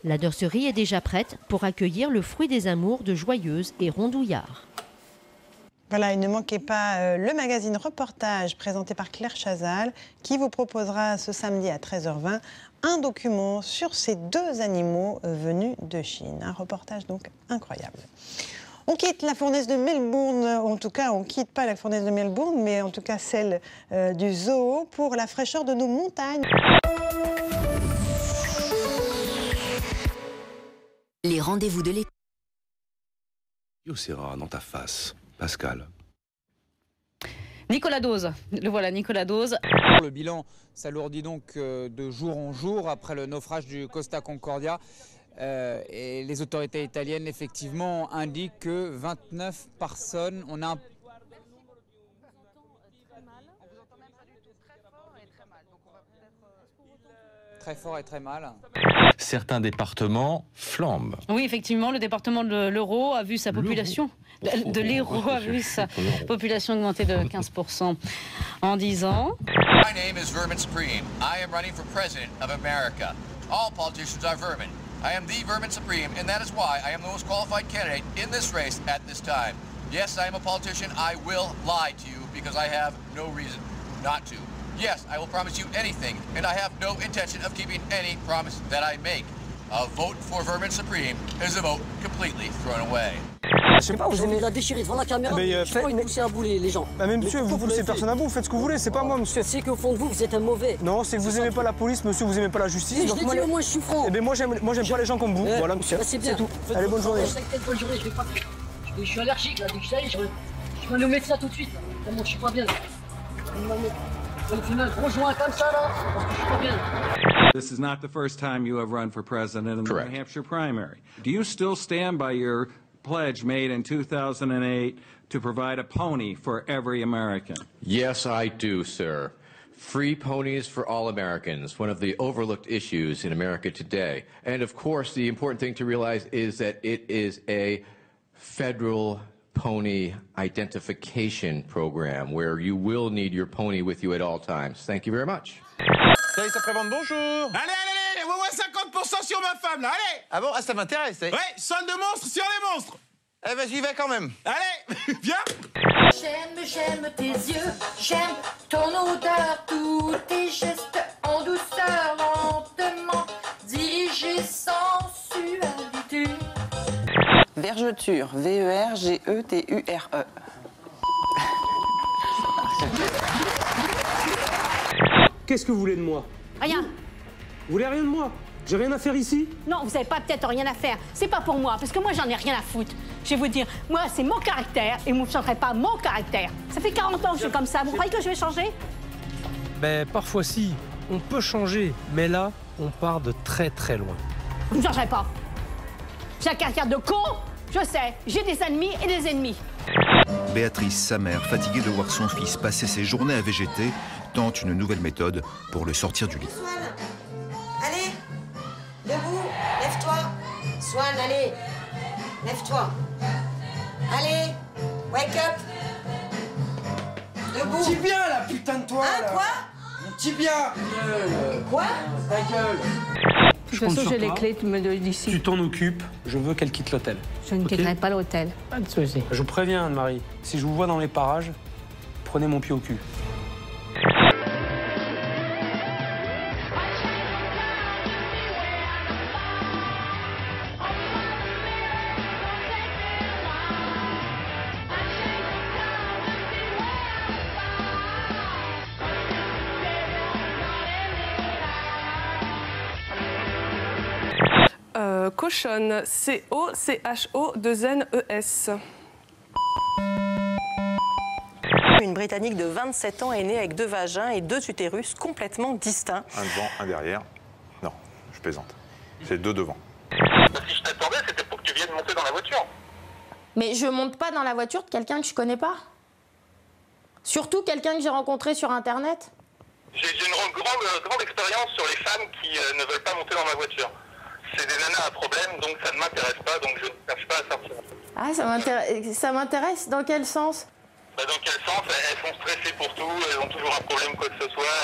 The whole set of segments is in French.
La nurserie est déjà prête pour accueillir le fruit des amours de Joyeuse et Rondouillard. Voilà, et ne manquez pas le magazine Reportage présenté par Claire Chazal qui vous proposera ce samedi à 13h20 un document sur ces deux animaux venus de Chine. Un reportage donc incroyable. On quitte la fournaise de Melbourne, en tout cas on ne quitte pas la fournaise de Melbourne, mais en tout cas celle du zoo pour la fraîcheur de nos montagnes. Les rendez-vous de l'été. Serra dans ta face. Pascal. Nicolas Dose, le voilà, Nicolas Dose. Le bilan s'alourdit donc de jour en jour après le naufrage du Costa Concordia. Et les autorités italiennes, effectivement, indiquent que 29 personnes... On a un... Très fort et très mal. Certains départements flambent. Oui, effectivement, le département de l'Euro a vu sa population... De l'Hérault a vu sa population augmenter de 15% en 10 ans. My name is Vermin Supreme. I am running for president of America. All politicians are vermin. I am the Vermin Supreme, and that is why I am the most qualified candidate in this race at this time. Yes, I am a politician. I will lie to you because I have no reason not to. Yes, I will promise you anything, and I have no intention of keeping any promise that I make. A vote for Vermin Supreme is a vote completely thrown away. Je sais pas, vous aimez la déchirer devant la caméra, je sais pas, ils poussent à bouler les gens. Mais monsieur, vous poussez personne à bout, vous faites ce que vous voulez, c'est pas moi, monsieur. C'est qu'au fond de vous, vous êtes un mauvais. Non, c'est que vous aimez pas la police, monsieur, vous aimez pas la justice. Je l'ai dit, au moins, je suis franc. Eh bien, moi, j'aime pas les gens comme vous, voilà, monsieur, c'est tout. Allez, bonne journée. Bonne journée, je vais pas... Je suis allergique, là, dès que je vais aller au médecin tout de suite, là. Tellement je suis pas bien. Je vais fumer un gros joint comme ça, là, parce que je suis pas bien. This is not the first time you have run for president in the Correct. New Hampshire primary. Do you still stand by your pledge made in 2008 to provide a pony for every American? Yes, I do, sir. Free ponies for all Americans, one of the overlooked issues in America today. And of course, the important thing to realize is that it is a federal pony identification program where you will need your pony with you at all times. Thank you very much. Service après-vente, bonjour. Allez, moi 50% sur ma femme, là, allez. Ah bon, ah, ça m'intéresse. Ouais, solde de monstres sur les monstres. Eh ben, j'y vais quand même. Allez, viens. J'aime tes yeux, j'aime ton odeur, tous tes gestes en douceur, lentement, dirigés sans sensualité. Vergeture, V-E-R-G-E-T-U-R-E. Qu'est-ce que vous voulez de moi? Rien. Vous voulez rien de moi? J'ai rien à faire ici? Non, vous n'avez pas peut-être rien à faire. C'est pas pour moi, parce que moi, j'en ai rien à foutre. Je vais vous dire, moi, c'est mon caractère, et vous ne changerez pas mon caractère. Ça fait 40 ans que je suis comme ça. Vous croyez que je vais changer? Ben, parfois si. On peut changer, mais là, on part de très très loin. Vous ne changerez pas. J'ai un caractère de con, je sais. J'ai des ennemis et des ennemis. Béatrice, sa mère, fatiguée de voir son fils passer ses journées à végéter, tente une nouvelle méthode pour le sortir du lit. Swan, allez, debout, lève-toi. Swan, allez, lève-toi. Allez, wake up. Debout. Mon tibia, là, putain de toi. Hein, là. quoi? Mon tibia. Quoi? Ta gueule. De toute façon, j'ai les clés, tu me donnes d'ici. Tu t'en occupes, je veux qu'elle quitte l'hôtel. Je ne quitterai pas l'hôtel. Pas de soucis. Je vous préviens, Anne-Marie, si je vous vois dans les parages, prenez mon pied au cul. Cochonne, C-O-C-H-O-2-N-E-S. Une Britannique de 27 ans est née avec 2 vagins et 2 utérus complètement distincts. Un devant, un derrière. Non, je plaisante. C'est 2 devant. Si je t'attendais, c'était pour que tu viennes monter dans la voiture. Mais je monte pas dans la voiture de quelqu'un que je connais pas. Surtout quelqu'un que j'ai rencontré sur Internet. J'ai une grande expérience sur les femmes qui ne veulent pas monter dans ma voiture. C'est des nanas à problème, donc ça ne m'intéresse pas, donc je ne cherche pas à sortir. Ah, ça m'intéresse. Dans quel sens? Bah, dans quel sens? Elles sont stressées pour tout, elles ont toujours un problème quoi que ce soit.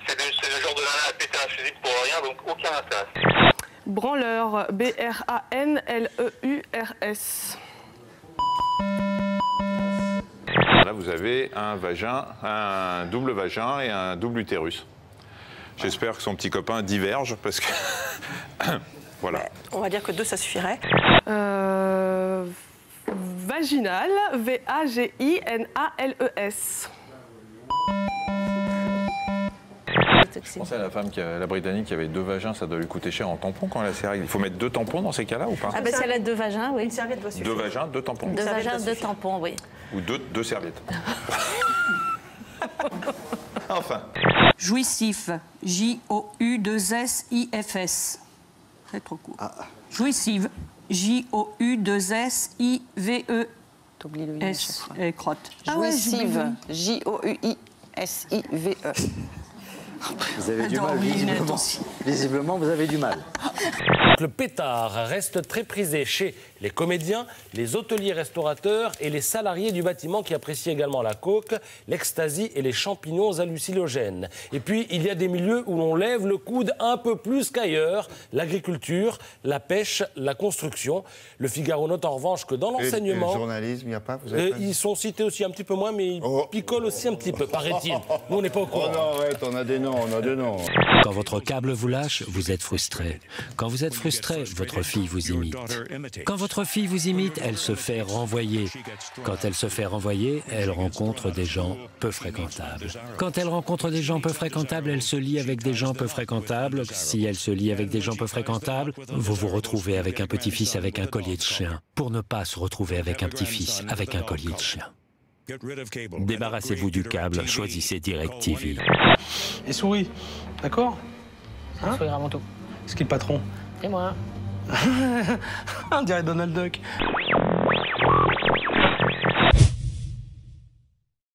C'est le genre de nanas à péter un fusil pour rien, donc aucun intérêt. Branleur, B-R-A-N-L-E-U-R-S. Là, vous avez un vagin, un double vagin et un double utérus. J'espère que son petit copain diverge parce que... Voilà. On va dire que 2, ça suffirait. Vaginal, V-A-G-I-N-A-L-E-S. Je pense à la femme, la Britannique, qui avait 2 vagins, ça doit lui coûter cher en tampons quand elle a ses règles. Il faut mettre 2 tampons dans ces cas-là ou pas? Ah ben si elle a 2 vagins, oui. Une serviette doit suffire. 2 vagins, 2 tampons. 2 vagins, 2 tampons, oui. Ou 2 serviettes. Enfin. Jouissif, J-O-U-2-S-I-F-S. C'est trop court. Jouissive, J-O-U-2-S-I-V-E. Crotte. Jouissive, J-O-U-I-S-I-V-E. Vous avez du mal, visiblement. Visiblement, vous avez du mal. Le pétard reste très prisé chez les comédiens, les hôteliers restaurateurs et les salariés du bâtiment qui apprécient également la coke, l'ecstasy et les champignons hallucinogènes. Et puis, il y a des milieux où l'on lève le coude un peu plus qu'ailleurs. L'agriculture, la pêche, la construction. Le Figaro note en revanche que dans l'enseignement... Le journalisme, il n'y a pas, ils sont cités aussi un petit peu moins, mais ils picolent aussi un petit peu, paraît-il. Nous, on n'est pas au courant. Oh non, arrête, on a des noms, on a des noms. Quand votre câble vous lâche, vous êtes frustré. Quand vous êtes frustré, votre fille vous imite. Quand votre fille vous imite, elle se fait renvoyer. Quand elle se fait renvoyer, elle rencontre des gens peu fréquentables. Quand elle rencontre des gens peu fréquentables, elle se lie avec des gens peu fréquentables. Si elle se lie avec des gens peu fréquentables, vous vous retrouvez avec un petit-fils avec un collier de chien, pour ne pas se retrouver avec un petit-fils avec un collier de chien. Débarrassez-vous du câble, choisissez DirecTV. Et souris, d'accord? Hein? Sourire avant tout. C'est qui le patron? C'est moi. On dirait Donald Duck.